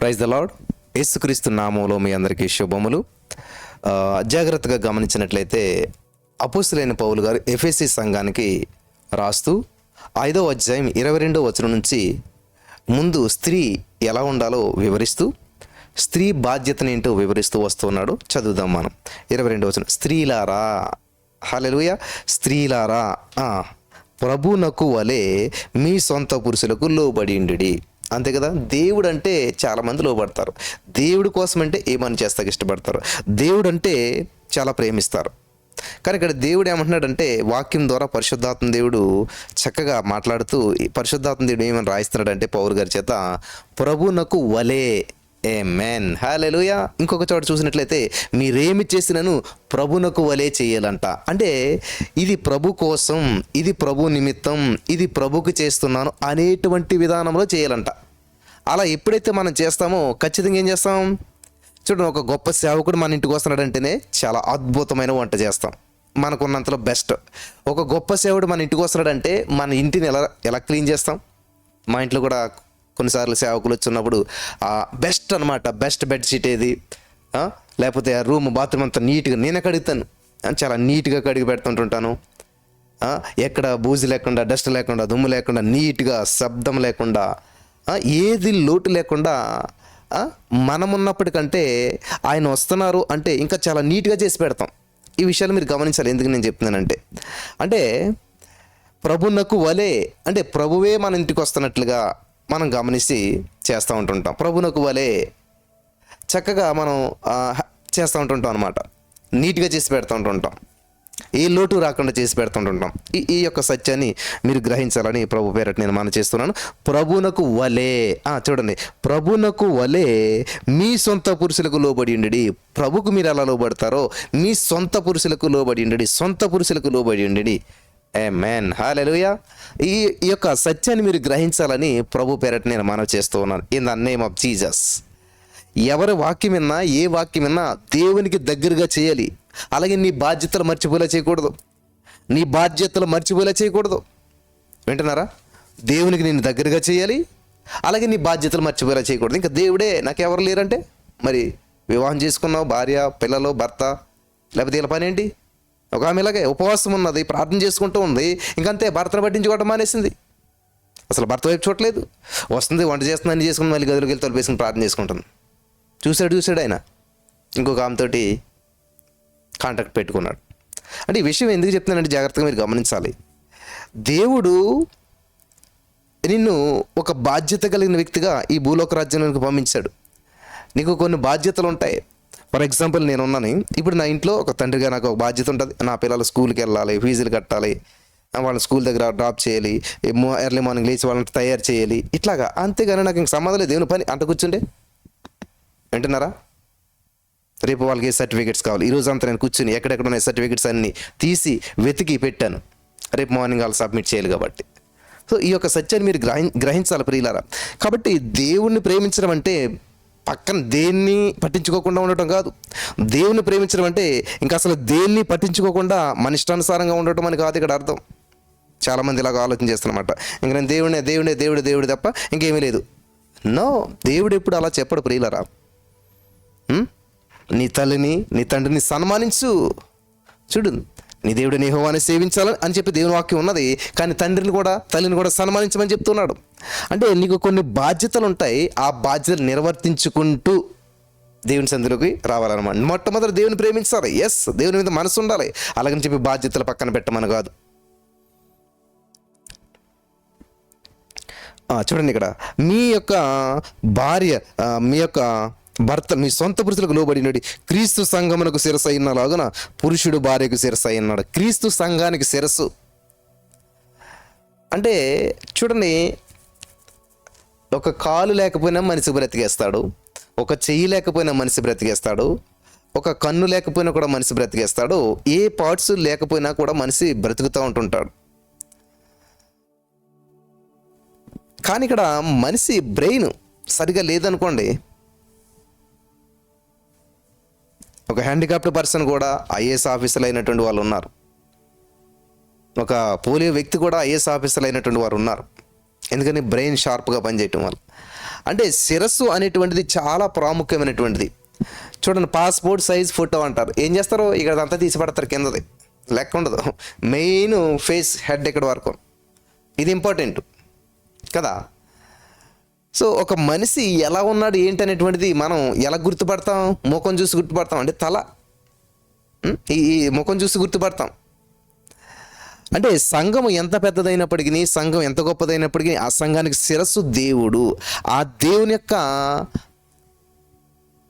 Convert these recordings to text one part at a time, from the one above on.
Praise the lord. యేసుక్రీస్తు నామములో మీ అందరికీ శుభములు. జాగ్రత్తగా గమనించినట్లయితే అపోస్తలుడైన పౌలు గారు ఎఫెసీ సంఘానికి రాస్తూ 5వ అధ్యాయం 22వ వచనం నుంచి ముందు స్త్రీ ఎలా ఉండాలో వివరిస్తూ స్త్రీ బాధ్యతను ఏంటో వివరిస్తూ వస్తున్నాడు. చదువుదాం మనం. 22వ వచనం, స్త్రీలారా, హల్లెలూయా, స్త్రీలారా ప్రభునకు వలె మీ సొంత పురుషులకు లోబడిండుడి. అంతే కదా. దేవుడు అంటే చాలామంది లోబడతారు. దేవుడి కోసం అంటే ఏమని చేస్తాకి ఇష్టపడతారు. దేవుడు అంటే చాలా ప్రేమిస్తారు. కానీ ఇక్కడ దేవుడు ఏమంటున్నాడంటే వాక్యం ద్వారా పరిశుద్ధాత్మ దేవుడు చక్కగా మాట్లాడుతూ పరిశుద్ధాత్మ దేవుడు ఏమని రాయిస్తున్నాడంటే పౌలు గారి చేత, ప్రభునకు వలే. ఆమేన్, హల్లెలూయా. ఇంకొక చోట చూసినట్లయితే మీరేమి చేసినను ప్రభునకు వలే చేయాలంట. అంటే ఇది ప్రభు కోసం, ఇది ప్రభు నిమిత్తం, ఇది ప్రభుకి చేస్తున్నాను అనేటువంటి విధానంలో చేయాలంట. అలా ఎప్పుడైతే మనం చేస్తామో ఖచ్చితంగా ఏం చేస్తాం? చూడండి, ఒక గొప్ప సేవకుడు మన ఇంటికి వస్తున్నాడంటేనే చాలా అద్భుతమైన వంట చేస్తాం, మనకున్నంతలో బెస్ట్. ఒక గొప్ప సేవకుడు మన ఇంటికి వస్తున్నాడంటే మన ఇంటిని ఎలా క్లీన్ చేస్తాం? మా ఇంట్లో కూడా కొన్నిసార్లు సేవకులు వచ్చినప్పుడు బెస్ట్ అనమాట, బెస్ట్ బెడ్షీట్ ఏది, లేకపోతే ఆ రూమ్ బాత్రూమ్ అంతా నీట్గా నేనే కడుగుతాను, చాలా నీట్గా కడిగి పెడుతుంటుంటాను. ఎక్కడ బూజు లేకుండా, డస్ట్ లేకుండా, దుమ్ము లేకుండా, నీట్గా, శబ్దం లేకుండా, ఏది లోటు లేకుండా మనమున్నప్పటికంటే ఆయన వస్తున్నారు అంటే ఇంకా చాలా నీట్గా చేసి పెడతాం. ఈ విషయాలు మీరు గమనించాలి. ఎందుకు నేను చెప్తున్నానంటే, అంటే ప్రభునకు వలే అంటే ప్రభువే మన ఇంటికి వస్తున్నట్లుగా మనం గమనించి చేస్తూ ఉంటుంటాం. ప్రభునకు వలే చక్కగా మనం చేస్తూ ఉంటుంటాం అనమాట. నీట్గా చేసి పెడుతూ ఉంటుంటాం, ఏ లోటు రాకుండా చేసి పెడుతుంటుంటాం. ఈ యొక్క సత్యాన్ని మీరు గ్రహించాలని ప్రభు పేరట నేను మనం చేస్తున్నాను. ప్రభునకు వలే, చూడండి, ప్రభునకు వలే మీ సొంత పురుషులకు లోబడి ఉండి. ప్రభుకు మీరు ఎలా లోబడతారో మీ సొంత పురుషులకు లోబడి ఉండి, సొంత పురుషులకు లోబడి ఉండి. ఆమేన్, హల్లెలూయా. ఈ యొక్క సత్యాన్ని మీరు గ్రహించాలని ప్రభు పేరట నేను మనవి చేస్తూ ఉన్నాను. In the name of Jesus. ఎవరి వాక్యం విన్నా, ఏ వాక్యం విన్నా దేవునికి దగ్గరగా చేయాలి. అలాగే నీ బాధ్యతలు మర్చిపోలే చేయకూడదు. నీ బాధ్యతలు మర్చిపోలే చేయకూడదు. వింటున్నారా? దేవునికి నేను దగ్గరగా చేయాలి, అలాగే నీ బాధ్యతలు మర్చిపోలే చేయకూడదు. ఇంకా దేవుడే నాకెవరు లేరంటే మరి వివాహం చేసుకున్నావు, భార్య, పిల్లలు, భర్త, లేకపోతే వీళ్ళ పని ఏంటి? ఒక ఆమె ఇలాగే ఉపవాసం ఉన్నది, ప్రార్థన చేసుకుంటూ ఉంది, ఇంకంతే భర్తను పట్టించుకోవడం మానేసింది. అసలు భర్త వైపు చూడలేదు. వస్తుంది, వంట చేస్తుంది, అన్ని చేసుకుని మళ్ళీ గదిలోకి వెళ్ళి తొలిపేసుకుని ప్రార్థన చేసుకుంటుంది. చూశాడు ఆయన ఇంకొక ఆమెతోటి కాంటాక్ట్ పెట్టుకున్నాడు. అంటే ఈ విషయం ఎందుకు చెప్తున్నానంటే జాగ్రత్తగా మీరు గమనించాలి. దేవుడు నిన్ను ఒక బాధ్యత కలిగిన వ్యక్తిగా ఈ భూలోక రాజ్యానికి పంపించాడు. నీకు కొన్ని బాధ్యతలు ఉంటాయి. ఫర్ ఎగ్జాంపుల్ నేను ఉన్నాను. ఇప్పుడు నా ఇంట్లో ఒక తండ్రిగా నాకు ఒక బాధ్యత ఉంటుంది. నా పిల్లలు స్కూల్కి వెళ్ళాలి, ఫీజులు కట్టాలి, వాళ్ళని స్కూల్ దగ్గర డ్రాప్ చేయాలి, ఎర్లీ మార్నింగ్ లేచి వాళ్ళని తయారు చేయాలి, ఇట్లాగా. అంతేగాని నాకు ఇంక సంబంధం లేదు దేవుని పని అంట కూర్చుంటే. వింటున్నారా? రేపు వాళ్ళకి ఏ సర్టిఫికేట్స్ కావాలి, ఈరోజు అంతా నేను కూర్చుని ఎక్కడెక్కడ ఉన్న సర్టిఫికేట్స్ అన్నీ తీసి వెతికి పెట్టాను. రేపు మార్నింగ్ వాళ్ళు సబ్మిట్ చేయాలి కాబట్టి. సో ఈ యొక్క సత్యాన్ని మీరు గ్రహించాలి ప్రియులారా. కాబట్టి దేవుణ్ణి ప్రేమించడం అంటే పక్కన దేన్ని పట్టించుకోకుండా ఉండటం కాదు. దేవుని ప్రేమించడం అంటే ఇంకా అసలు దేన్ని పట్టించుకోకుండా మన ఇష్టానుసారంగా ఉండటం అని కాదు ఇక్కడ అర్థం. చాలామంది ఇలాగ ఆలోచన చేస్తున్నమాట. ఇంక నేను దేవుడే తప్ప ఇంకేమీ లేదు. నో, దేవుడు ఎప్పుడు అలా చెప్పడు ప్రియులారా. నీ తల్లిని, నీ తండ్రిని సన్మానించు. చూడు, నీ దేవుడిని యెహోవాని సేవించాలని అని చెప్పి దేవుని వాక్యం ఉన్నది. కానీ తండ్రిని కూడా తల్లిని కూడా సన్మానించమని చెప్తున్నాడు. అంటే నీకు కొన్ని బాధ్యతలు ఉంటాయి. ఆ బాధ్యతలు నిర్వర్తించుకుంటూ దేవుని సంధిలోకి రావాలన్నమాట. మొట్టమొదటి దేవుని ప్రేమించాలి. ఎస్, దేవుని మీద మనసు ఉండాలి. అలాగని చెప్పి బాధ్యతలు పక్కన పెట్టమని కాదు. చూడండి, ఇక్కడ మీ యొక్క భార్య, మీ యొక్క భర్త మీ సొంత పురుషులకు లోబడినది. క్రీస్తు సంఘమునకు శిరస్సు అయినలాగున పురుషుడు భార్యకు శిరస్సు అయినాడు. క్రీస్తు సంఘానికి శిరస్సు అంటే చూడండి, ఒక కాలు లేకపోయినా మనిషి బ్రతికేస్తాడు, ఒక చెయ్యి లేకపోయినా మనిషి బ్రతికేస్తాడు, ఒక కన్ను లేకపోయినా కూడా మనిషి బ్రతికేస్తాడు, ఏ పార్ట్స్ లేకపోయినా కూడా మనిషి బ్రతుకుతూ ఉంటుంటాడు. కానీ ఇక్కడ మనిషి బ్రెయిన్ సరిగా లేదనుకోండి, ఒక హ్యాండిక్యాప్డ్ పర్సన్ కూడా ఐఏఎస్ ఆఫీసర్లు అయినటువంటి వాళ్ళు ఉన్నారు. ఒక పోలియో వ్యక్తి కూడా ఐఏఎస్ ఆఫీసర్లు అయినటువంటి వారు ఉన్నారు. ఎందుకని? బ్రెయిన్ షార్ప్గా పనిచేయటం వల్ల. అంటే శిరస్సు అనేటువంటిది చాలా ప్రాముఖ్యమైనటువంటిది. చూడండి, పాస్పోర్ట్ సైజ్ ఫోటో అంటారు. ఏం చేస్తారు, ఇక్కడ అంతా తీసి పడతారు, కిందది లెక్క ఉండదు. మెయిన్ ఫేస్, హెడ్ ఇక్కడ వరకు, ఇది ఇంపార్టెంట్ కదా. సో ఒక మనిషి ఎలా ఉన్నాడు ఏంటి అనేటువంటిది మనం ఎలా గుర్తుపడతాం? ముఖం చూసి గుర్తుపడతాం. అంటే తల, ఈ ముఖం చూసి గుర్తుపడతాం. అంటే సంఘం ఎంత పెద్దదైనప్పటికీ, సంఘం ఎంత గొప్పదైనప్పటికీ, ఆ సంఘానికి శిరస్సు దేవుడు. ఆ దేవుని యొక్క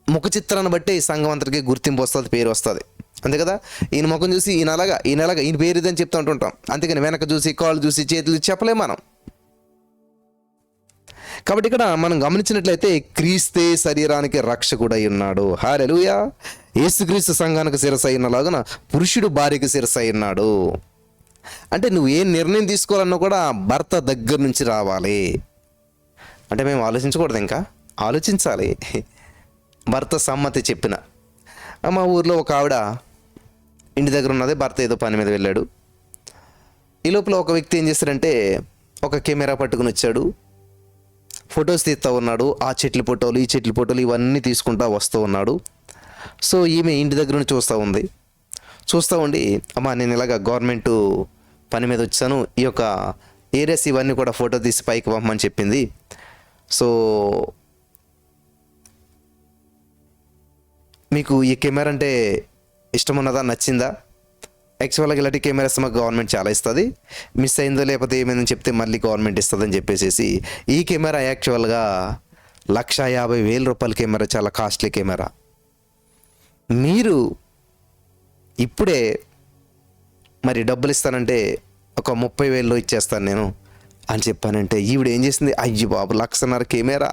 ముఖ చిత్రాన్ని బట్టి ఈ సంఘం అంతటికి గుర్తింపు వస్తుంది, పేరు వస్తుంది. అంతే కదా. ఈయన ముఖం చూసి ఈయన అలాగా, ఈయన పేరు ఇదని చెప్తూ ఉంటుంటాం. అంతేకాని వెనక చూసి, కాళ్ళు చూసి, చేతులు చెప్పలేం మనం. కాబట్టి ఇక్కడ మనం గమనించినట్లయితే క్రీస్తే శరీరానికి రక్షకుడై ఉన్నాడు. హల్లెలూయా. యేసుక్రీస్తు సంఘానికి శిరస్సు అయినలాగున పురుషుడు భార్యకి శిరస్సు అయి ఉన్నాడు. అంటే నువ్వు ఏ నిర్ణయం తీసుకోవాలన్నా కూడా భర్త దగ్గర నుంచి రావాలి. అంటే మేము ఆలోచించకూడదు, ఇంకా ఆలోచించాలి. భర్త సమ్మతి చెప్పిన. మా ఊర్లో ఒక ఆవిడ ఇంటి దగ్గర ఉన్నది, భర్త ఏదో పని మీద వెళ్ళాడు. ఈ లోపల ఒక వ్యక్తి ఏం చేస్తాడంటే ఒక కెమెరా పట్టుకుని వచ్చాడు, ఫొటోస్ తీస్తూ ఉన్నాడు. ఆ చెట్ల ఫోటోలు, ఈ చెట్ల ఫోటోలు ఇవన్నీ తీసుకుంటూ వస్తూ ఉన్నాడు. సో ఈమె ఇంటి దగ్గర నుంచి చూస్తూ ఉండి, అమ్మా నేను ఇలాగ గవర్నమెంట్ పని మీద వచ్చాను, ఈ యొక్క ఏరియాస్ ఇవన్నీ కూడా ఫోటో తీసి పైకి పంపమని చెప్పింది. సో మీకు ఈ కెమెరా అంటే ఇష్టం ఉన్నదా, నచ్చిందా? యాక్చువల్గా ఇలాంటి కెమెరాస్ మాకు గవర్నమెంట్ చాలా ఇస్తుంది, మిస్ అయిందో లేకపోతే ఏమైందని చెప్తే మళ్ళీ గవర్నమెంట్ ఇస్తుందని చెప్పేసి ఈ కెమెరా యాక్చువల్గా 1,50,000 రూపాయల కెమెరా, చాలా కాస్ట్లీ కెమెరా. మీరు ఇప్పుడే మరి డబ్బులు ఇస్తానంటే ఒక 30,000లో ఇచ్చేస్తాను నేను అని చెప్పానంటే ఈవిడ ఏం చేసింది, అయ్యి బాబు 1,50,000 కెమెరా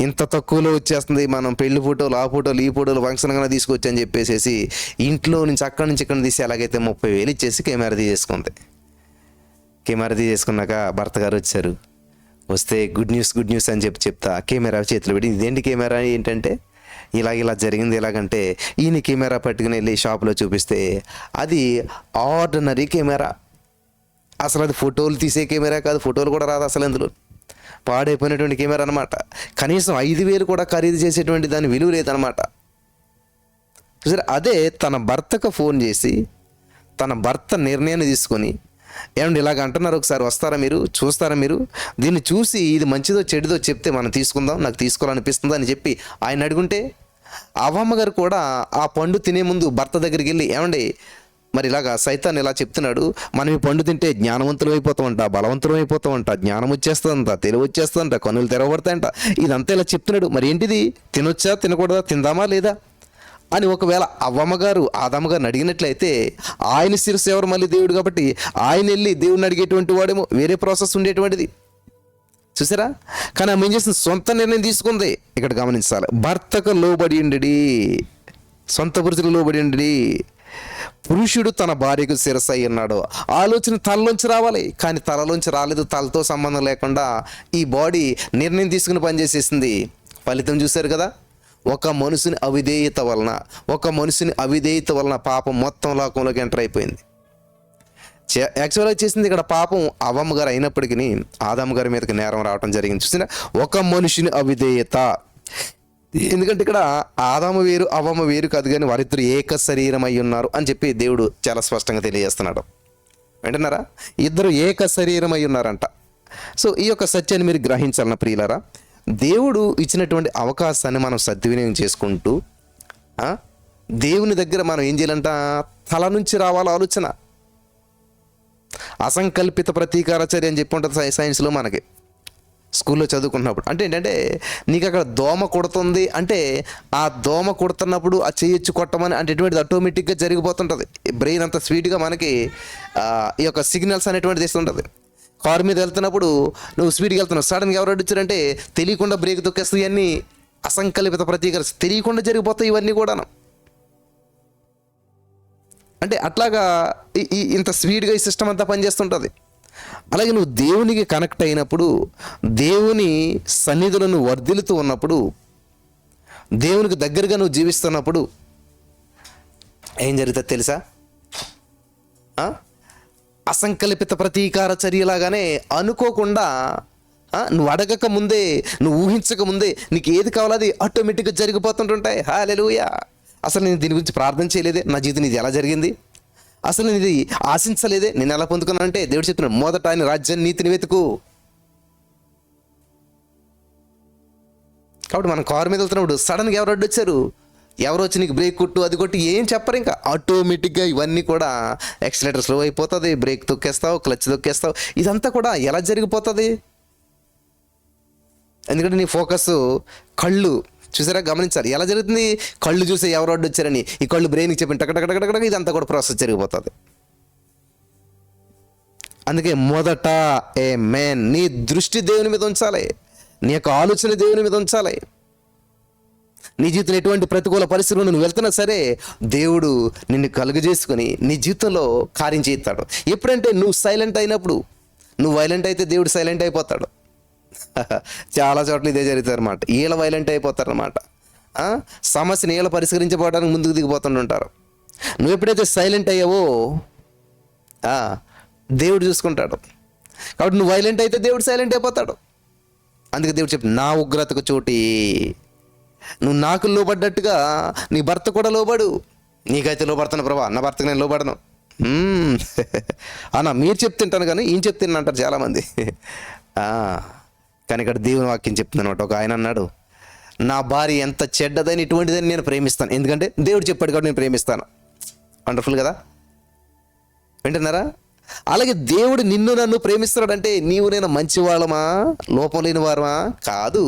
ఇంత తక్కువలో వచ్చేస్తుంది, మనం పెళ్లి ఫోటోలు, ఆ ఫోటోలు, ఈ ఫోటోలు ఫంక్షన్గానే తీసుకొచ్చి అని చెప్పేసి ఇంట్లో నుంచి అక్కడి నుంచి ఇక్కడ తీసి ఎలాగైతే 30,000 ఇచ్చేసి కెమెరా తీసేసుకుంది. కెమెరా తీసేసుకున్నాక భర్త గారు వచ్చారు. వస్తే గుడ్ న్యూస్ అని చెప్తా కెమెరా చేతిలో పెట్టి, ఇదేంటి కెమెరా ఏంటంటే ఇలా జరిగింది. ఎలాగంటే ఈయన కెమెరా పట్టుకుని వెళ్ళి షాప్లో చూపిస్తే అది ఆర్డినరీ కెమెరా, అసలు అది ఫోటోలు తీసే కెమెరా కాదు, ఫోటోలు కూడా రాదు అసలు, అందులో పాడైపోయినటువంటి కెమెరా అనమాట. కనీసం 5,000 కూడా ఖరీదు చేసేటువంటి దాని విలువ లేదనమాట. చూసారా, అదే తన భర్తకు ఫోన్ చేసి తన భర్త నిర్ణయాన్ని తీసుకొని, ఏమండి ఇలాగ అంటున్నారు, ఒకసారి వస్తారా మీరు, చూస్తారా మీరు, దీన్ని చూసి ఇది మంచిదో చెడుదో చెప్తే మనం తీసుకుందాం, నాకు తీసుకోవాలనిపిస్తుందా అని చెప్పి ఆయన అడుగుంటే, అవ్వమ్మ గారు కూడా ఆ పండు తినే ముందు భర్త దగ్గరికి వెళ్ళి, ఏమండి మరి ఇలాగా సైతాన్ ఇలా చెప్తున్నాడు, మనం ఈ పండు తింటే జ్ఞానవంతులు అయిపోతామంట, బలవంతులు అయిపోతామంట, జ్ఞానం వచ్చేస్తుందంట, తెలివి వచ్చేస్తుందంట, కన్నులు తెరవబడతాయంట, ఇదంతా ఇలా చెప్తున్నాడు, మరి ఏంటిది, తినొచ్చా తినకూడదా, తిందామా లేదా అని ఒకవేళ అవ్వమ్మగారు ఆదమ్మగారిని అడిగినట్లయితే, ఆయన శిరస్సు ఎవరు, మళ్ళీ దేవుడు కాబట్టి ఆయన వెళ్ళి దేవుడిని అడిగేటువంటి వాడేమో, వేరే ప్రాసెస్ ఉండేటువంటిది. చూసారా, కానీ ఆమె ఏం చేస్తుంది, సొంత నిర్ణయం తీసుకుంది. ఇక్కడ గమనించాలి, భర్తకు లోబడి ఉండి, సొంత పురుషులకు లోబడి ఉండి. పురుషుడు తన భార్యకు శిరస్సు అయి ఉన్నాడు. ఆలోచన తలలోంచి రావాలి, కానీ తలలోంచి రాలేదు, తలతో సంబంధం లేకుండా ఈ బాడీ నిర్ణయం తీసుకుని పనిచేసేసింది. ఫలితం చూశారు కదా, ఒక మనుషుని అవిధేయత వలన పాపం మొత్తం లోకంలోకి ఎంటర్ అయిపోయింది. యాక్చువల్గా చేసింది ఇక్కడ పాపం అవ్వమ్మ గారు అయినప్పటికీ ఆదమ్మ గారి మీదకి నేరం రావడం జరిగింది. చూసిన ఒక మనుషుని అవిధేయత. ఎందుకంటే ఇక్కడ ఆదాము వేరు అవ్వమ్మ వేరు కాదు, కానీ వారిద్దరు ఏక శరీరం అయి ఉన్నారు అని చెప్పి దేవుడు చాలా స్పష్టంగా తెలియజేస్తున్నాడు. వింటున్నారా, ఇద్దరు ఏక శరీరం అయి ఉన్నారంట. సో ఈ యొక్క సత్యాన్ని మీరు గ్రహించాలన్న ప్రియులారా, దేవుడు ఇచ్చినటువంటి అవకాశాన్ని మనం సద్వినియోగం చేసుకుంటూ దేవుని దగ్గర మనం ఏం చేయాలంట, తల నుంచి రావాలి ఆలోచన. అసంకల్పిత ప్రతీకార చర్య అని చెప్పి ఉంటుంది సైన్స్లో, మనకి స్కూల్లో చదువుకున్నప్పుడు. అంటే ఏంటంటే నీకు అక్కడ దోమ కుడుతుంది అంటే ఆ దోమ కుడుతున్నప్పుడు ఆ చేయొచ్చు కొట్టమని అంటే ఎటువంటిది ఆటోమేటిక్గా జరిగిపోతుంటుంది. బ్రెయిన్ అంత స్వీట్గా మనకి ఈ యొక్క సిగ్నల్స్ అనేటువంటిది ఇస్తుంటుంది. కారు మీద వెళ్తున్నప్పుడు నువ్వు స్పీడ్గా వెళ్తున్నావు, సడన్గా ఎవరు అడ్డించారంటే తెలియకుండా బ్రేక్ తొక్కేస్తాయి. ఇవన్నీ అసంకల్పిత ప్రతీకార, తెలియకుండా జరిగిపోతాయి ఇవన్నీ కూడాను. అంటే అట్లాగా ఇంత స్పీడ్గా ఈ సిస్టమ్ అంతా పనిచేస్తుంటుంది. అలాగే నువ్వు దేవునికి కనెక్ట్ అయినప్పుడు, దేవుని సన్నిధిలో నువ్వు వర్ధిల్లుతూ ఉన్నప్పుడు, దేవునికి దగ్గరగా నువ్వు జీవిస్తున్నప్పుడు ఏం జరుగుతుంది తెలుసా, అసంకల్పిత ప్రతీకార చర్యలాగానే అనుకోకుండా నువ్వు అడగక ముందే, నువ్వు ఊహించక ముందే నీకు ఏది కావాలో అది ఆటోమేటిక్గా జరిగిపోతుంటుంటాయి. హల్లెలూయా. అసలు నేను దీని గురించి ప్రార్థన చేయలేదే, నా జీవితం ఇది ఎలా జరిగింది, అసలు నేను ఇది ఆశించలేదే, నేను ఎలా పొందుకున్నానంటే దేవుడు చెప్తున్నాడు, మొదట ఆయన రాజ్యాన్ని నీతిని వెతుకు. కాబట్టి మనం కారు మీద వెళ్తున్నప్పుడు సడన్గా ఎవరు అడ్డొచ్చారు, ఎవరు వచ్చి నీకు బ్రేక్ కొట్టు అది కొట్టి ఏం చెప్పరు, ఇంకా ఆటోమేటిక్గా ఇవన్నీ కూడా యాక్సిలేటర్ స్లో అయిపోతుంది, బ్రేక్ తొక్కేస్తావు, క్లచ్ తొక్కేస్తావు, ఇదంతా కూడా ఎలా జరిగిపోతుంది? ఎందుకంటే నీ ఫోకస్ కళ్ళు చూసారా, గమనించాలి ఎలా జరుగుతుంది. కళ్ళు చూసి ఎవరు అడ్డు వచ్చారని ఈ కళ్ళు బ్రెయిన్కి చెప్పిన టకటకటకటక ఇదంతా కూడా ప్రాసెస్ జరిగిపోతుంది. అందుకే మొదట నీ దృష్టి దేవుని మీద ఉంచాలి, నీ యొక్క ఆలోచన దేవుని మీద ఉంచాలి. నీ జీవితంలో ఎటువంటి ప్రతికూల పరిస్థితులు నువ్వు వెళ్తున్నా సరే దేవుడు నిన్ను కలుగజేసుకొని నీ జీవితంలో కార్యం చేస్తాడు. ఎప్పుడంటే నువ్వు సైలెంట్ అయినప్పుడు, నువ్వు వైలెంట్ అయితే దేవుడు సైలెంట్ అయిపోతాడు. చాలా చోట్ల ఇదే జరుగుతుంది అనమాట. వీళ్ళ వైలెంట్ అయిపోతారనమాట. సమస్యని వీళ్ళ పరిష్కరించబోవడానికి ముందుకు దిగిపోతుంటారు. నువ్వు ఎప్పుడైతే సైలెంట్ అయ్యావో దేవుడు చూసుకుంటాడు. కాబట్టి నువ్వు వైలెంట్ అయితే దేవుడు సైలెంట్ అయిపోతాడు. అందుకే దేవుడు చెప్పి, నా ఉగ్రతకు చోటి, నువ్వు నాకు లోబడ్డట్టుగా నీ భర్త కూడా లోబడు. నీకైతే లోబడుతున్నా ప్రభా, నా భర్తకు నేను లోబడను అన్న మీరు చెప్తుంటాను కానీ ఈయన చెప్తున్నా అంటారు చాలామంది. కానీ ఇక్కడ దేవుని వాక్యం చెప్తుంది అనమాట. ఒక ఆయన అన్నాడు, నా భార్య ఎంత చెడ్డదని ఇటువంటిదని నేను ప్రేమిస్తాను, ఎందుకంటే దేవుడు చెప్పాడు కాబట్టి నేను ప్రేమిస్తాను. వండర్ఫుల్ కదా, వింటున్నారా? అలాగే దేవుడు నిన్ను నన్ను ప్రేమిస్తున్నాడంటే నీవు నేను మంచి వాళ్ళమా, లోపం లేని వారమా? కాదు.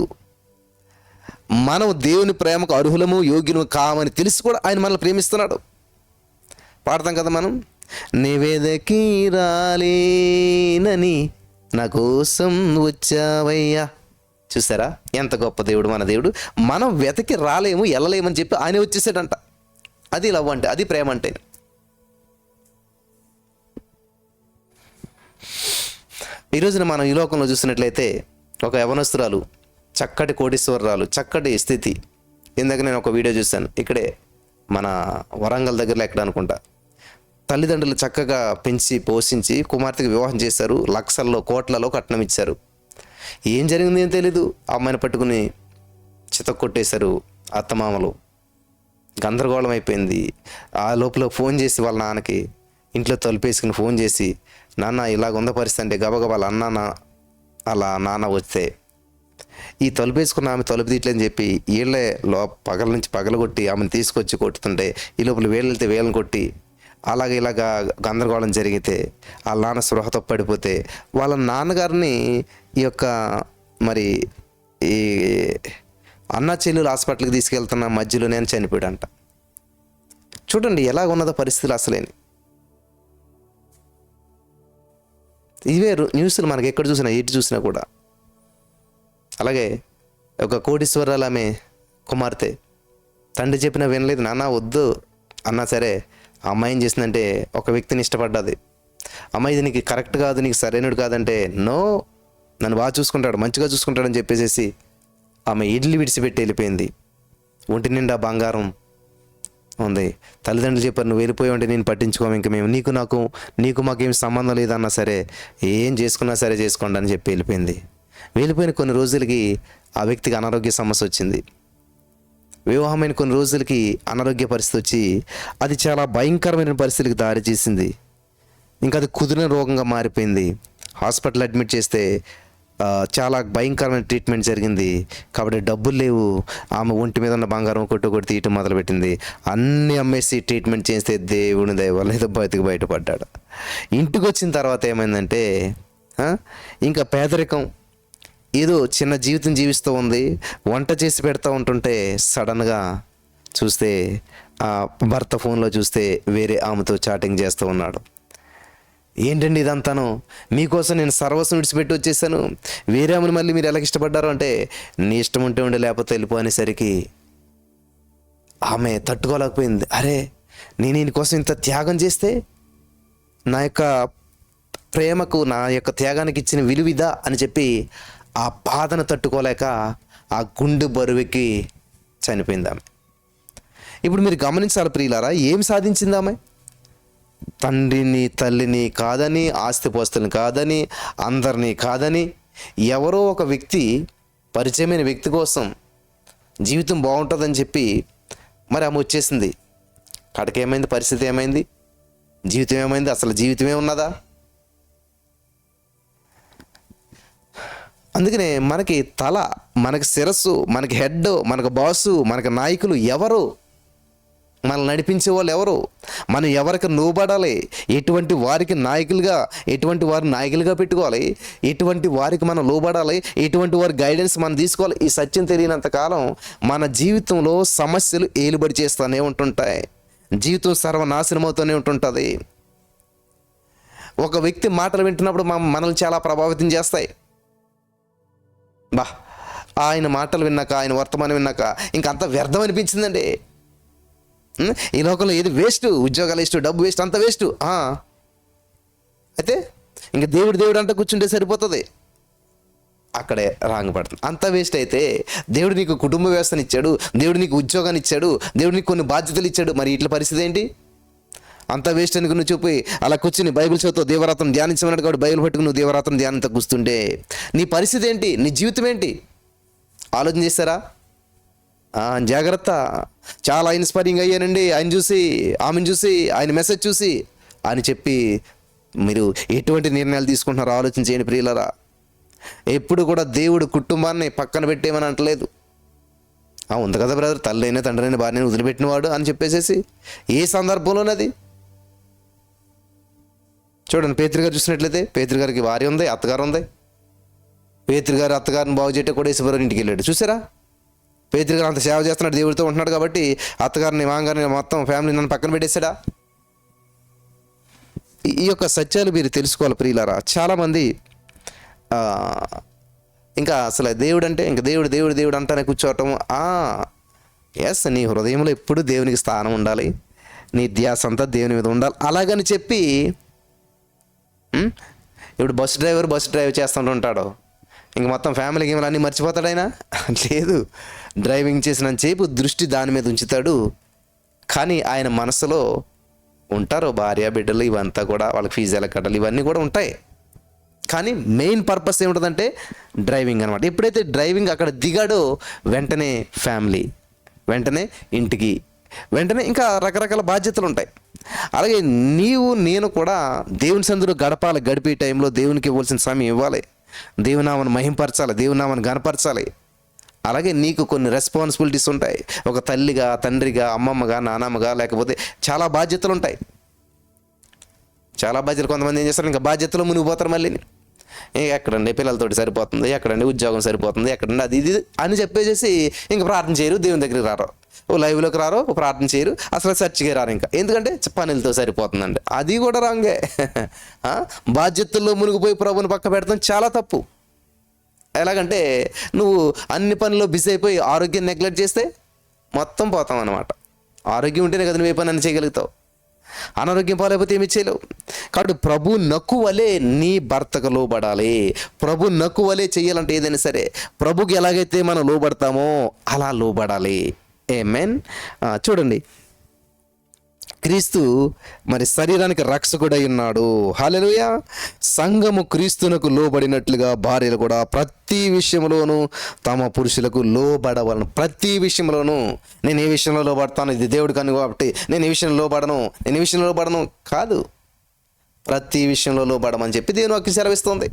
మనం దేవుని ప్రేమకు అర్హులము యోగ్యులము కామని తెలిసి కూడా ఆయన మనల్ని ప్రేమిస్తున్నాడు. పాడతాం కదా మనం, నివేదకి రాలేనని నా కోసం వచ్చావయ్యా. చూసారా ఎంత గొప్ప దేవుడు మన దేవుడు. మనం వెతకి రాలేము వెళ్ళలేమని చెప్పి ఆయన వచ్చేసాడంట. అది లవ్ అంటే, అది ప్రేమ అంటే. ఈ రోజున మనం ఈ లోకంలో చూసినట్లయితే ఒక యవనస్తురాలు, చక్కటి కోటీశ్వరరాలు, చక్కటి స్థితి. ఇందాక నేను ఒక వీడియో చూశాను, ఇక్కడే మన వరంగల్ దగ్గరలో ఎక్కడ అనుకుంటా. తల్లిదండ్రులు చక్కగా పెంచి పోషించి కుమార్తెకి వివాహం చేశారు, లక్షల్లో కోట్లలో కట్నం ఇచ్చారు. ఏం జరిగింది ఏం తెలీదు, ఆ అమ్మాయిని పట్టుకుని చితక్కొట్టేశారు అత్తమామలు. గందరగోళం అయిపోయింది. ఆ లోపల ఫోన్ చేసి వాళ్ళ నాన్నకి ఇంట్లో తలుపేసుకుని ఫోన్ చేసి, నాన్న ఇలాగ ఉన్న పరిస్థితి అంటే గబగబా అలా నాన్న వస్తే ఈ తలుపేసుకున్న ఆమె తలుపు తీయట్లేదని చెప్పి వీళ్ళే పగల నుంచి పగలగొట్టి ఆమెను తీసుకొచ్చి కొట్టుతుంటే ఈ లోపల వేళ్ళెళ్తే వేళ్ళని కొట్టి ఇలాగా గందరగోళం జరిగితే వాళ్ళ నాన్న స్పృహతో పడిపోతే వాళ్ళ నాన్నగారిని ఈ యొక్క మరి ఈ అన్న చెల్లెలు హాస్పిటల్కి తీసుకెళ్తున్న మధ్యలో నేను చనిపోయాడంట. చూడండి ఎలా ఉన్నదో పరిస్థితులు అసలేని. ఇవే న్యూస్లు మనకి ఎక్కడ చూసినా ఎటు చూసినా కూడా. అలాగే ఒక కోటీశ్వరాలు ఆమె కుమార్తె తండ్రి చెప్పినా వినలేదు, నాన్న వద్దు అన్నా సరే ఆ అమ్మాయి ఏం చేసిందంటే ఒక వ్యక్తిని ఇష్టపడ్డది. అమ్మాయి ఇది నీకు కరెక్ట్ కాదు, నీకు సరైనడు కాదంటే, నో నన్ను బాగా చూసుకుంటాడు మంచిగా చూసుకుంటాడని చెప్పేసి ఆమె ఇడ్లీ విడిచిపెట్టి వెళ్ళిపోయింది. ఒంటి నిండా బంగారం ఉంది. తల్లిదండ్రులు చెప్పారు, నువ్వు వెళ్ళిపోయి ఉంటే నేను పట్టించుకోము, ఇంక మేము నీకు మాకేం సంబంధం లేదన్నా సరే ఏం చేసుకున్నా సరే చేసుకోండి అని చెప్పి వెళ్ళిపోయింది. వెళ్ళిపోయిన కొన్ని రోజులకి ఆ వ్యక్తికి అనారోగ్య సమస్య వచ్చింది. వివాహమైన కొన్ని రోజులకి అనారోగ్య పరిస్థితి వచ్చి అది చాలా భయంకరమైన పరిస్థితికి దారి చేసింది. ఇంకా అది కుదిరిన రోగంగా మారిపోయింది. హాస్పిటల్ అడ్మిట్ చేస్తే చాలా భయంకరమైన ట్రీట్మెంట్ జరిగింది. కాబట్టి డబ్బులు లేవు. ఆమె ఒంటి మీద ఉన్న బంగారం కొట్టి తీయటం మొదలుపెట్టింది. అన్నీ అమ్మేసి ట్రీట్మెంట్ చేస్తే దేవుని దయ వల్ల ఏదో బయటపడ్డాడు. ఇంటికి వచ్చిన తర్వాత ఏమైందంటే ఇంకా పేదరికం, ఏదో చిన్న జీవితం జీవిస్తూ ఉంది. వంట చేసి పెడతా ఉంటుంటే సడన్గా చూస్తే భర్త ఫోన్లో చూస్తే వేరే ఆమెతో చాటింగ్ చేస్తూ ఉన్నాడు. ఏంటండి ఇదంతాను, మీకోసం నేను సర్వస్వం విడిచిపెట్టి వచ్చేసాను, వేరే ఆమెను మళ్ళీ మీరు ఎలా ఇష్టపడ్డారు అంటే, నీ ఇష్టం ఉంటే ఉండే లేకపోతే వెళ్ళిపో అనేసరికి ఆమె తట్టుకోలేకపోయింది. అరే నేను దీనికోసం ఇంత త్యాగం చేస్తే నా యొక్క ప్రేమకు నా యొక్క త్యాగానికి ఇచ్చిన విలువిదా అని చెప్పి ఆ బాధను తట్టుకోలేక ఆ గుండె బరువుకి చనిపోయింది ఆమె. ఇప్పుడు మీరు గమనించాలి ప్రియులారా, ఏం సాధించింది ఆమె? తండ్రిని తల్లిని కాదని, ఆస్తిపోస్తుల్ని కాదని, అందరినీ కాదని, ఎవరో ఒక వ్యక్తి, పరిచయమైన వ్యక్తి కోసం జీవితం బాగుంటుందని చెప్పి మరి ఆమె వచ్చేసింది. కాడికి ఏమైంది? పరిస్థితి ఏమైంది? జీవితం ఏమైంది? అసలు జీవితమే ఉన్నదా? అందుకనే మనకి తల, మనకి శిరస్సు, మనకి హెడ్, మనకు బాసు, మనకి నాయకులు ఎవరు? మనల్ని నడిపించే వాళ్ళు ఎవరు? మనం ఎవరికి లోబడాలి? ఎటువంటి వారికి నాయకులుగా, ఎటువంటి వారిని నాయకులుగా పెట్టుకోవాలి? ఎటువంటి వారికి మనం లోబడాలి? ఎటువంటి వారి గైడెన్స్ మనం తీసుకోవాలి? ఈ సత్యం తెలియనంత కాలం మన జీవితంలో సమస్యలు ఏలుబడి చేస్తూనే ఉంటుంటాయి. జీవితం సర్వనాశనం అవుతూనే ఉంటుంటుంది. ఒక వ్యక్తి మాటలు వింటున్నప్పుడు మనల్ని చాలా ప్రభావితం చేస్తాయి. ఆయన మాటలు విన్నాక, ఆయన వర్తమానం విన్నాక ఇంకంత వ్యర్థం అనిపించిందండి. ఈ లోకంలో ఏది వేస్ట్, ఉద్యోగాలు వేస్ట్, డబ్బు వేస్ట్, అంత వేస్ట్. అయితే ఇంక దేవుడు అంతా కూర్చుంటే సరిపోతుంది. అక్కడే రాంగ్ పడుతుంది. అంత వేస్ట్ అయితే దేవుడు నీకు కుటుంబ వ్యవస్థను ఇచ్చాడు, దేవుడు నీకు ఉద్యోగాన్ని ఇచ్చాడు, దేవుడు నీకు కొన్ని బాధ్యతలు ఇచ్చాడు. మరి ఇట్ల పరిస్థితి ఏంటి? అంత వేస్ట్ అని నువ్వు చూపి అలా కూర్చుని బైబిల్ చదువుతావు, దేవరాత్రం ధ్యానించమన్నాడు కాబట్టి బైబిల్ పట్టుకుని నువ్వు దేవరాత్రం ధ్యానంతో కూర్చుంటే నీ పరిస్థితి ఏంటి? నీ జీవితం ఏంటి? ఆలోచన చేస్తారా? జాగ్రత్త. చాలా ఇన్స్పైరింగ్ అయ్యానండి ఆయన చూసి, ఆమెను చూసి, ఆయన మెసేజ్ చూసి అని చెప్పి మీరు ఎటువంటి నిర్ణయాలు తీసుకుంటున్నారో ఆలోచన చేయండి ప్రియులరా. ఎప్పుడు కూడా దేవుడు కుటుంబాన్ని పక్కన పెట్టేమని అంటలేదు. ఉంది కదా బ్రదర్, తల్లి అయినా తండ్రి అయినా భార్యని వదిలిపెట్టినవాడు అని చెప్పేసేసి ఏ సందర్భంలోనది? చూడండి, పేతురు గారు చూసినట్లయితే పేతురు గారికి భార్య ఉంది, అత్తగారు ఉంది. పేతురు గారు అత్తగారిని బాగు చేయటం కూడా యేసుప్రభు ఇంటికి వెళ్ళాడు. చూసారా? పేతురు గారు అంత సేవ చేస్తున్నాడు, దేవుడితో ఉంటున్నాడు కాబట్టి అత్తగారిని, మామగారిని, మొత్తం ఫ్యామిలీ నన్ను పక్కన పెట్టేశాడా? ఈ యొక్క సత్యాలు మీరు తెలుసుకోవాలి ప్రియులారా. చాలామంది ఇంకా అసలు దేవుడు అంటే ఇంకా దేవుడు దేవుడు దేవుడు అంటానే కూర్చోవటం. ఎస్, నీ హృదయంలో ఎప్పుడు దేవునికి స్థానం ఉండాలి, నీ ధ్యాస అంతా దేవుని మీద ఉండాలి. అలాగని చెప్పి ఇప్పుడు బస్సు డ్రైవ్ చేస్తుంటాడు, ఇంక మొత్తం ఫ్యామిలీ గేమ్లు అన్నీ మర్చిపోతాడు ఆయన? లేదు, డ్రైవింగ్ చేసినంతసేపు దృష్టి దాని మీద ఉంచుతాడు. కానీ ఆయన మనసులో ఉంటారు భార్య, బిడ్డలు, ఇవంతా కూడా వాళ్ళకి ఫీజు ఎలా కట్టాలి, ఇవన్నీ కూడా ఉంటాయి. కానీ మెయిన్ పర్పస్ ఏముంటుందంటే డ్రైవింగ్ అనమాట. ఎప్పుడైతే డ్రైవింగ్ అక్కడ దిగాడో వెంటనే ఫ్యామిలీ, వెంటనే ఇంటికి, వెంటనే ఇంకా రకరకాల బాధ్యతలు ఉంటాయి. అలాగే నేను కూడా దేవుని సన్నిధిలో గడపాలి. గడిపే టైంలో దేవునికి ఇవ్వాల్సిన సమయం ఇవ్వాలి, దేవుని నామను మహింపరచాలి, దేవుని నామను గనపరచాలి. అలాగే నీకు కొన్ని రెస్పాన్సిబిలిటీస్ ఉంటాయి. ఒక తల్లిగా, తండ్రిగా, అమ్మమ్మగా, నానమ్మగా, లేకపోతే చాలా బాధ్యతలు ఉంటాయి. చాలా బాధ్యతలు. కొంతమంది ఏం చేస్తారు, ఇంకా బాధ్యతలు మునిగిపోతారు. మళ్ళీ ఎక్కడండి పిల్లలతోటి సరిపోతుంది, ఎక్కడండి ఉద్యోగం సరిపోతుంది, ఎక్కడండి అది ఇది అని చెప్పేసి ఇంకా ప్రార్థన చేయరు, దేవుని దగ్గరికి రారు, లైవ్లోకి రారు, ప్రార్థన చేయరు, అసలు చర్చికి రారు. ఇంకా ఎందుకంటే పనులతో సరిపోతుందండి. అది కూడా రాంగే. బాధ్యతల్లో మునిగిపోయి ప్రభుని పక్క పెడతాం చాలా తప్పు. ఎలాగంటే నువ్వు అన్ని పనుల్లో బిజీ అయిపోయి ఆరోగ్యం నెగ్లెక్ట్ చేస్తే మొత్తం పోతాం అన్నమాట. ఆరోగ్యం ఉంటేనే కదా నువ్వు ఏ పని అని చేయగలుగుతావు. అనారోగ్యం పాలైపోతే ఏమి చేయలేవు. కాబట్టి ప్రభు నక్కువలే నీ భర్తకు లోబడాలి. ప్రభు నక్కువలే చేయాలంటే ఏదైనా సరే ప్రభుకి ఎలాగైతే మనం లోబడతామో అలా లోబడాలి. ఆమేన్. చూడండి, క్రీస్తు మరి శరీరానికి రక్షకుడై ఉన్నాడు. హల్లెలూయా. సంఘము క్రీస్తునకు లోబడినట్లుగా భార్యలు కూడా ప్రతి విషయంలోనూ తమ పురుషులకు లోబడవలను. ప్రతి విషయంలోనూ. నేను ఏ విషయంలో లోబడతాను, ఇది దేవుడికి అని కాబట్టి నేను ఈ విషయంలో లోబడను కాదు. ప్రతి విషయంలో లోబడమని చెప్పి దేవుని వాక్యం సెలవిస్తుంది.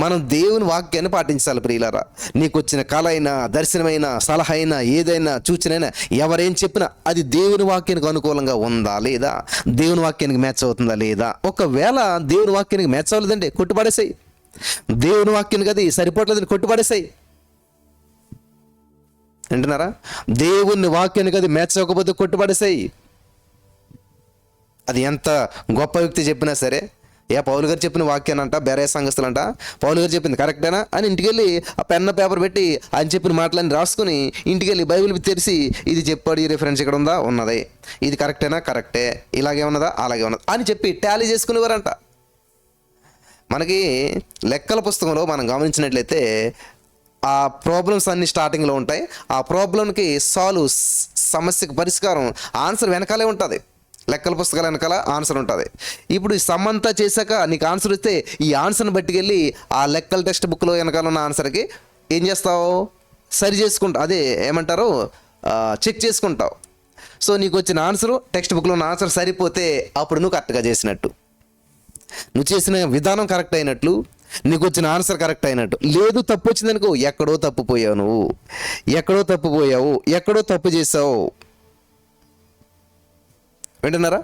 మనం దేవుని వాక్యాన్ని పాటించాలి ప్రియులారా. నీకు వచ్చిన కల అయినా, దర్శనమైనా, సలహా అయినా, ఏదైనా సూచనైనా, ఎవరేం చెప్పినా అది దేవుని వాక్యానికి అనుకూలంగా ఉందా లేదా, దేవుని వాక్యానికి మ్యాచ్ అవుతుందా లేదా. ఒకవేళ దేవుని వాక్యానికి మ్యాచ్ అవ్వలేదంటే కొట్టుపడేసాయి. దేవుని వాక్యానికి అది సరిపోవట్లేదని కొట్టుపడేసాయి. వింటున్నారా? దేవుని వాక్యానికి అది మ్యాచ్ అవ్వకపోతే కొట్టుపడేసాయి. అది ఎంత గొప్ప వ్యక్తి చెప్పినా సరే, పౌలు గారు చెప్పిన వాక్యానంట, బెరే సంఘస్థులంట, పౌలు గారు చెప్పింది కరెక్టేనా అని ఇంటికెళ్ళి ఆ పెన్న పేపర్ పెట్టి ఆయన చెప్పిన మాటలని రాసుకుని ఇంటికెళ్ళి బైబిల్ తెరిచి ఇది చెప్పాడు, ఈ రిఫరెన్స్ ఇక్కడ ఉందా, ఉన్నది, ఇది కరెక్టేనా, కరెక్టే, ఇలాగే ఉన్నదా, అలాగే ఉన్నది అని చెప్పి టాలీ చేసుకునేవారంట. మనకి లెక్కల పుస్తకంలో మనం గమనించినట్లయితే ఆ ప్రాబ్లమ్స్ అన్ని స్టార్టింగ్లో ఉంటాయి. ఆ ప్రాబ్లంకి సమస్యకు పరిష్కారం, ఆన్సర్ వెనకాలే ఉంటుంది. లెక్కల పుస్తకాల వెనకాల ఆన్సర్ ఉంటుంది. ఇప్పుడు ఈ సమ్ అంతా చేశాక నీకు ఆన్సర్ వస్తే ఈ ఆన్సర్ని బట్టుకెళ్ళి ఆ లెక్కల టెక్స్ట్ బుక్లో వెనకాల ఉన్న ఆన్సర్కి ఏం చేస్తావు, సరి చేసుకుంటావు, అదే ఏమంటారు, చెక్ చేసుకుంటావు. సో నీకు వచ్చిన ఆన్సరు టెక్స్ట్ బుక్లో ఉన్న ఆన్సర్ సరిపోతే అప్పుడు నువ్వు కరెక్ట్గా చేసినట్టు, నువ్వు చేసిన విధానం కరెక్ట్ అయినట్లు, నీకు వచ్చిన ఆన్సర్ కరెక్ట్ అయినట్టు. లేదు తప్పు వచ్చిందనుకో, ఎక్కడో తప్పుపోయావు, నువ్వు ఎక్కడో తప్పుపోయావు, ఎక్కడో తప్పు చేసావు. వింటున్నారా?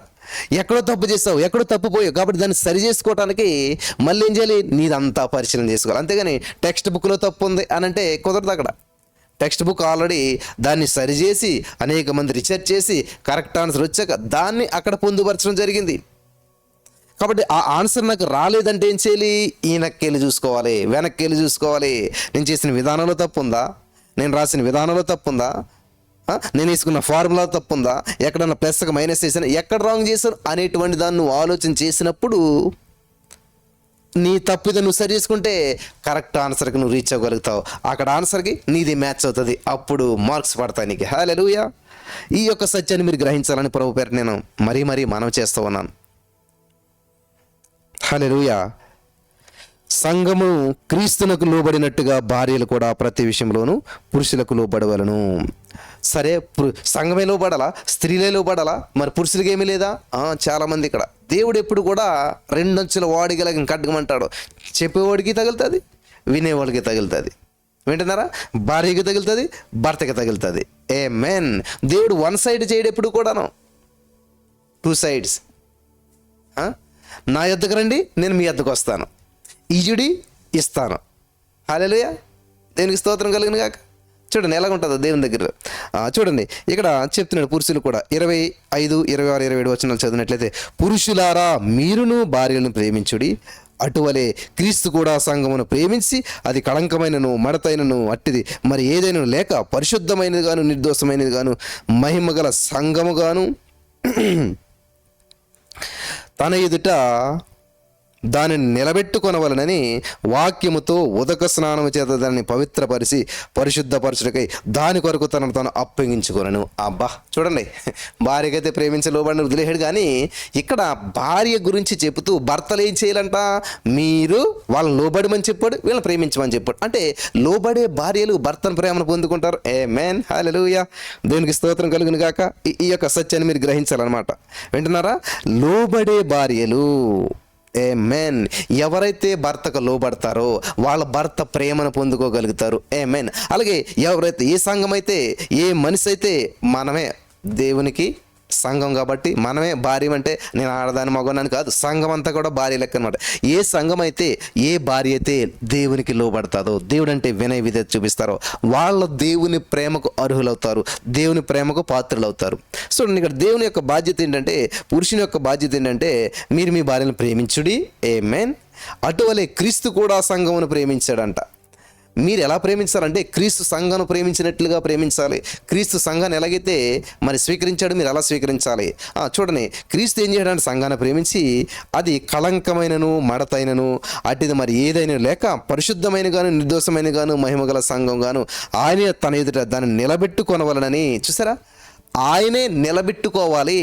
ఎక్కడో తప్పు చేస్తావు, ఎక్కడో తప్పుపోయావు. కాబట్టి దాన్ని సరి చేసుకోవడానికి మళ్ళీ ఏం చేయాలి, నీదంతా పరిశీలన చేసుకోవాలి. అంతేగాని టెక్స్ట్ బుక్లో తప్పు ఉంది అని అంటే కుదరదు. అక్కడ టెక్స్ట్ బుక్ ఆల్రెడీ దాన్ని సరిచేసి అనేక మంది రీసెర్చ్ చేసి కరెక్ట్ ఆన్సర్ వచ్చాక దాన్ని అక్కడ పొందుపరచడం జరిగింది. కాబట్టి ఆ ఆన్సర్ నాకు రాలేదంటే ఏం చేయాలి, వెనక్కి వెళ్ళి చూసుకోవాలి, వెనక్కి వెళ్ళి చూసుకోవాలి. నేను చేసిన విధానంలో తప్పు ఉందా, నేను రాసిన విధానంలో తప్పు ఉందా, నేను వేసుకున్న ఫార్ములా తప్పు ఉందా, ఎక్కడన్నా ప్లస్కి మైనస్ చేశాను, ఎక్కడ రాంగ్ చేశాను అనేటువంటి దాన్ని నువ్వు ఆలోచన చేసినప్పుడు నీ తప్పిద నువ్వు సరి చేసుకుంటే కరెక్ట్ ఆన్సర్కి నువ్వు రీచ్ అవ్వగలుగుతావు. అక్కడ ఆన్సర్కి నీది మ్యాచ్ అవుతుంది, అప్పుడు మార్క్స్ పడతాయి నీకు. హల్లెలూయా. ఈ యొక్క సత్యాన్ని మీరు గ్రహించాలని ప్రభు పేరు నేను మరీ మనవి చేస్తూ ఉన్నాను. హల్లెలూయా. సంఘము క్రీస్తునకు లోబడినట్టుగా భార్యలు కూడా ప్రతి విషయంలోనూ పురుషులకు లోబడవలను. సరే, సంఘమే లోబడాలా, స్త్రీలే లోబడాలా, మరి పురుషులకి ఏమీ లేదా? చాలామంది ఇక్కడ దేవుడు ఎప్పుడు కూడా రెండంచుల వాడిగలగ ఖడ్గమంటాడు. చెప్పేవాడికి తగులుతుంది, వినేవాడికి తగులుతుంది. వింటున్నారా? భార్యకి తగులుతుంది, భర్తకి తగులుతుంది. ఆమేన్. దేవుడు వన్ సైడ్ చేయడు ఎప్పుడు కూడాను, టూ సైడ్స్. నా యొద్దకు రండి, నేను మీ యొద్దకు వస్తాను, ఈజుడి ఇస్తాను. హల్లెలూయా. దేవునికి స్తోత్రం కలిగిన గాక. చూడండి ఎలాగుంటుందో దేవుని దగ్గర. చూడండి ఇక్కడ చెప్తున్నాడు పురుషులు కూడా 25, 26, 27 వచనాలు చదివినట్లయితే, పురుషులారా మీరును భార్యలను ప్రేమించుడి, అటువలే క్రీస్తు కూడా సంఘమును ప్రేమించి అది కళంకమైనను మడతైనను అట్టిది మరి ఏదైనా లేక పరిశుద్ధమైనది గాను నిర్దోషమైనది గాను మహిమగల సంఘముగాను తన ఎదుట దానిని నిలబెట్టుకొనవలనని వాక్యముతో ఉదక స్నానము చేత దాన్ని పవిత్రపరిచి పరిశుద్ధపరచుటకై దాని కొరకు తనను తాను అప్పగించుకొనను. అబ్బా చూడండి, భార్యకైతే ప్రేమించే లోబడిని వదిలేడు, కానీ ఇక్కడ భార్య గురించి చెబుతూ భర్తలు ఏం చేయాలంట, మీరు వాళ్ళని లోబడమని చెప్పాడు, వీళ్ళని ప్రేమించమని చెప్పాడు. అంటే లోబడే భార్యలు భర్తను ప్రేమను పొందుకుంటారు. ఆమేన్. హల్లెలూయా. దేవునికి స్తోత్రం కలుగును గాక. ఈ యొక్క సత్యాన్ని మీరు గ్రహించాలన్నమాట. వింటున్నారా? లోబడే భార్యలు, ఆమేన్, ఎవరైతే భర్తకు లోబడతారో వాళ్ళ భర్త ప్రేమను పొందుకోగలుగుతారు. ఆమేన్. అలాగే ఎవరైతే, ఏ సంఘం అయితే, ఏ మనిషి అయితే, మనమే దేవునికి సంఘం కాబట్టి మనమే భార్య. అంటే నేను ఆడదాని మగవాని కాదు, సంఘం అంతా కూడా భార్య లెక్క అనమాట. ఏ సంఘం అయితే, ఏ భార్య అయితే దేవునికి లోబడతాదో, దేవుడు అంటే వినయ విధేయత చూపిస్తారో వాళ్ళ దేవుని ప్రేమకు అర్హులవుతారు, దేవుని ప్రేమకు పాత్రలు అవుతారు. సో ఇక్కడ దేవుని యొక్క బాధ్యత ఏంటంటే, పురుషుని యొక్క బాధ్యత ఏంటంటే, మీరు మీ భార్యను ప్రేమించుడి. ఆమేన్. అటువలే క్రీస్తు కూడా సంఘమును ప్రేమించాడంట. మీరు ఎలా ప్రేమించాలంటే క్రీస్తు సంఘాన్ని ప్రేమించినట్లుగా ప్రేమించాలి. క్రీస్తు సంఘాన్ని ఎలాగైతే మరి స్వీకరించాడు, మీరు అలా స్వీకరించాలి. చూడండి, క్రీస్తు ఏం చేయడానికి సంఘాన్ని ప్రేమించి అది కళంకమైనను మడతైనను అటుది మరి ఏదైనా లేక పరిశుద్ధమైన గాను నిర్దోషమైన గాను మహిమగల సంఘం గాను ఆయన తన ఎదుట దాన్ని నిలబెట్టుకొనవలనని. చూసారా? ఆయనే నిలబెట్టుకోవాలి.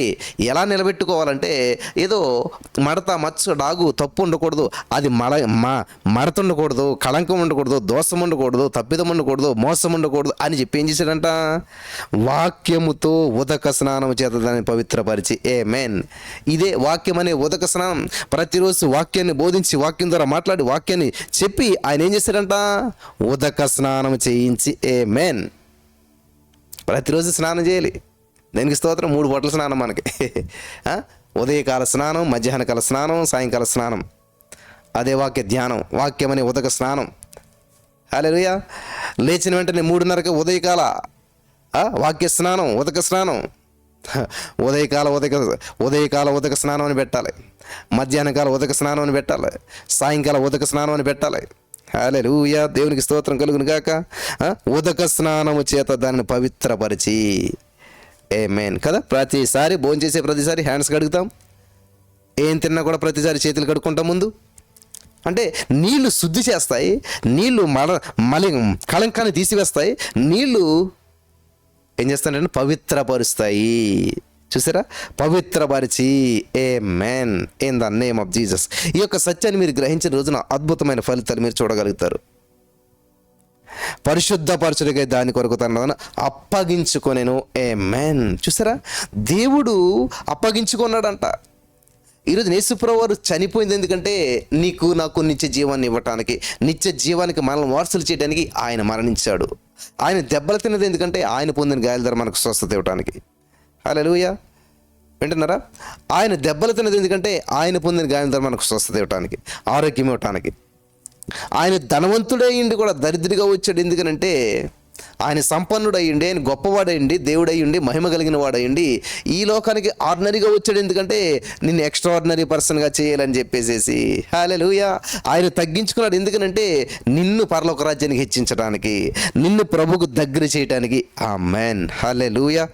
ఎలా నిలబెట్టుకోవాలంటే, ఏదో మడత మచ్చ డాగు తప్పు ఉండకూడదు, అది మడత ఉండకూడదు, కళంకం ఉండకూడదు, దోషం ఉండకూడదు, తప్పిదం ఉండకూడదు, మోసం ఉండకూడదు అని చెప్పి ఏం చేశాడంట, వాక్యముతో ఉదక స్నానం చేత దాన్ని పవిత్రపరిచి. ఆమేన్. ఇదే వాక్యం అనే ఉదక స్నానం. ప్రతిరోజు వాక్యాన్ని బోధించి, వాక్యం ద్వారా మాట్లాడి, వాక్యాన్ని చెప్పి ఆయన ఏం చేశాడంట, ఉదక స్నానం చేయించి. ఆమేన్. ప్రతిరోజు స్నానం చేయాలి. దానికి స్తోత్రం. 3 పూటల స్నానం మనకి. ఉదయకాల స్నానం, మధ్యాహ్నకాల స్నానం, సాయంకాల స్నానం. అదే వాక్య ధ్యానం, వాక్యం అనే ఉదక స్నానం. హల్లెలూయా. లేచిన వెంటనే 3:30కి ఉదయకాల వాక్య స్నానం, ఉదక స్నానం. ఉదయకాల ఉదక స్నానం అని పెట్టాలి, మధ్యాహ్నకాల ఉదక స్నానం అని పెట్టాలి, సాయంకాల ఉదక స్నానం అని పెట్టాలి. హల్లెలూయా. దేవునికి స్తోత్రం కలుగును గాక. ఉదక స్నానము చేత దాన్ని పవిత్రపరిచి. ఆమేన్ కదా. ప్రతిసారి భోజనం చేసే ప్రతిసారి హ్యాండ్స్ కడుగుతాం, ఏం తిన్నా కూడా ప్రతిసారి చేతులు కడుక్కుంటాం ముందు. అంటే నీళ్లు శుద్ధి చేస్తాయి, నీళ్లు కళంకాన్ని తీసివేస్తాయి, నీళ్లు ఏం చేస్తాయంటే పవిత్రపరుస్తాయి. చూసారా, పవిత్రపరిచి. Amen in the name of Jesus. ఈ యొక్క సత్యాన్ని మీరు గ్రహించిన రోజున అద్భుతమైన ఫలితాలు మీరు చూడగలుగుతారు. పరిశుద్ధపరచుడిగా దాని కొరకు తనను అప్పగించుకొనెను. ఆమేన్. చూసారా, దేవుడు అప్పగించుకున్నాడంట. ఈరోజు యేసుప్రభువు వారు చనిపోయింది ఎందుకంటే నీకు నాకు నిత్య జీవాన్ని ఇవ్వటానికి, నిత్య జీవానికి మనల్ని వారసులు చేయడానికి ఆయన మరణించాడు. ఆయన దెబ్బలు తిన్నది ఎందుకంటే ఆయన పొందిన గాయాల ద్వారా మనకు స్వస్థత ఇవ్వటానికి. హల్లెలూయా, వింటున్నారా? ఆయన దెబ్బలు తిన్నది ఎందుకంటే ఆయన పొందిన గాయాల ద్వారా మనకు స్వస్థత ఇవ్వటానికి, ఆరోగ్యం ఇవ్వటానికి. ఆయన ధనవంతుడయ్యిండి కూడా దరిద్రుడిగా వచ్చాడు ఎందుకనంటే ఆయన సంపన్నుడయ్యండి, ఆయన గొప్పవాడయ్యండి, దేవుడయ్యండి, మహిమ కలిగిన వాడయ్యండి ఈ లోకానికి ఆర్డినరీగా వచ్చాడు ఎందుకంటే నిన్ను ఎక్స్ట్రాఆర్డినరీ పర్సన్గా చేయాలని చెప్పేసేసి. హల్లెలూయా. ఆయన తగ్గించుకున్నాడు ఎందుకనంటే నిన్ను పరలోక రాజ్యానికి హెచ్చించడానికి, నిన్ను ప్రభుకు దగ్గర చేయడానికి. ఆమేన్. హల్లెలూయా.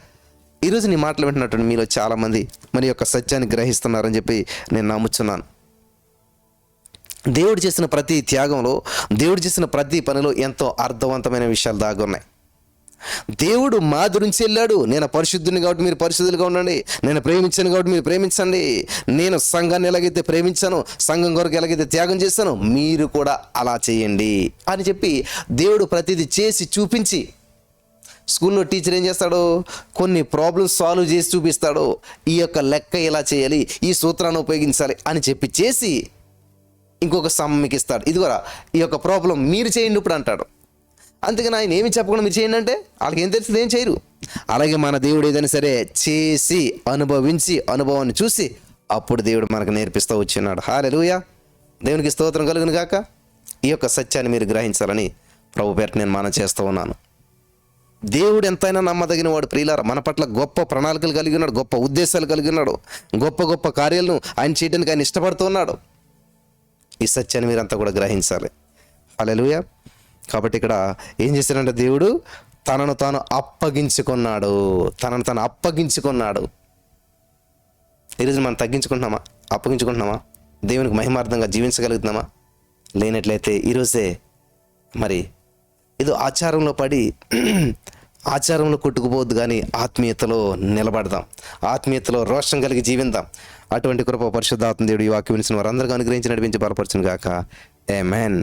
ఈరోజు నీ మాటలు వింటున్నటువంటి మీలో చాలామంది మరి యొక్క సత్యాన్ని గ్రహిస్తున్నారని చెప్పి నేను నమ్ముచున్నాను. దేవుడు చేసిన ప్రతి త్యాగంలో, దేవుడు చేసిన ప్రతి పనిలో ఎంతో అర్థవంతమైన విషయాలు దాగున్నాయి. దేవుడు మా గురించి వెళ్ళాడు. నేను పరిశుద్ధుని కాబట్టి మీరు పరిశుద్ధులుగా ఉండండి, నేను ప్రేమించాను కాబట్టి మీరు ప్రేమించండి, నేను సంఘాన్ని ఎలాగైతే ప్రేమించాను, సంఘం కొరకు ఎలాగైతే త్యాగం చేస్తానో మీరు కూడా అలా చేయండి అని చెప్పి దేవుడు ప్రతిదీ చేసి చూపించి, స్కూల్లో టీచర్ ఏం చేస్తాడు, కొన్ని ప్రాబ్లమ్స్ సాల్వ్ చేసి చూపిస్తాడు. ఈ యొక్క లెక్క ఇలా చేయాలి, ఈ సూత్రాన్ని ఉపయోగించాలి అని చెప్పి చేసి ఇంకొక సమ్ మీకు ఇస్తాడు. ఇదిగోరా ఈ యొక్క ప్రాబ్లం మీరు చేయండి ఇప్పుడు అంటాడు. అందుకని ఆయన ఏమి చెప్పకుండా మీరు చేయండి అంటే వాళ్ళకి ఏం తెలుస్తుంది, ఏం చేయరు. అలాగే మన దేవుడు ఏదైనా సరే చేసి అనుభవించి అనుభవాన్ని చూసి అప్పుడు దేవుడు మనకు నేర్పిస్తూ వచ్చినాడు. హల్లెలూయా. దేవునికి స్తోత్రం కలుగును గాక. ఈ యొక్క సత్యాన్ని మీరు గ్రహించాలని ప్రభు పేరిట నేను మనం చేస్తూ ఉన్నాను. దేవుడు ఎంతైనా నమ్మదగిన వాడు ప్రియులారా. మన పట్ల గొప్ప ప్రణాళికలు కలిగి ఉన్నాడు, గొప్ప ఉద్దేశాలు కలిగి ఉన్నాడు, గొప్ప గొప్ప కార్యాలను ఆయన చేయడానికి ఆయన ఇష్టపడుతున్నాడు. ఈ సత్యాన్ని మీరంతా కూడా గ్రహించాలి. హల్లెలూయా. కాబట్టి ఇక్కడ ఏం చేశాడంటే దేవుడు తనను తాను అప్పగించుకున్నాడు, తనను తాను అప్పగించుకున్నాడు. ఈరోజు మనం తగ్గించుకుంటున్నామా, అప్పగించుకుంటున్నామా, దేవునికి మహిమార్థంగా జీవించగలుగుతున్నామా? లేనట్లయితే ఈరోజే మరి ఏదో ఆచారంలో పడి ఆచారంలో కొట్టుకుపోవద్దు, కానీ ఆత్మీయతలో నిలబడదాం, ఆత్మీయతలో రోషం కలిగి జీవిద్దాం. అటువంటి కృప పరిశుద్ధాత్మ దేవుడు ఈ వాక్యం వినిచిన వారందరికీ అనుగ్రహించి నడిపించి బలపరచును గాక. ఆమేన్.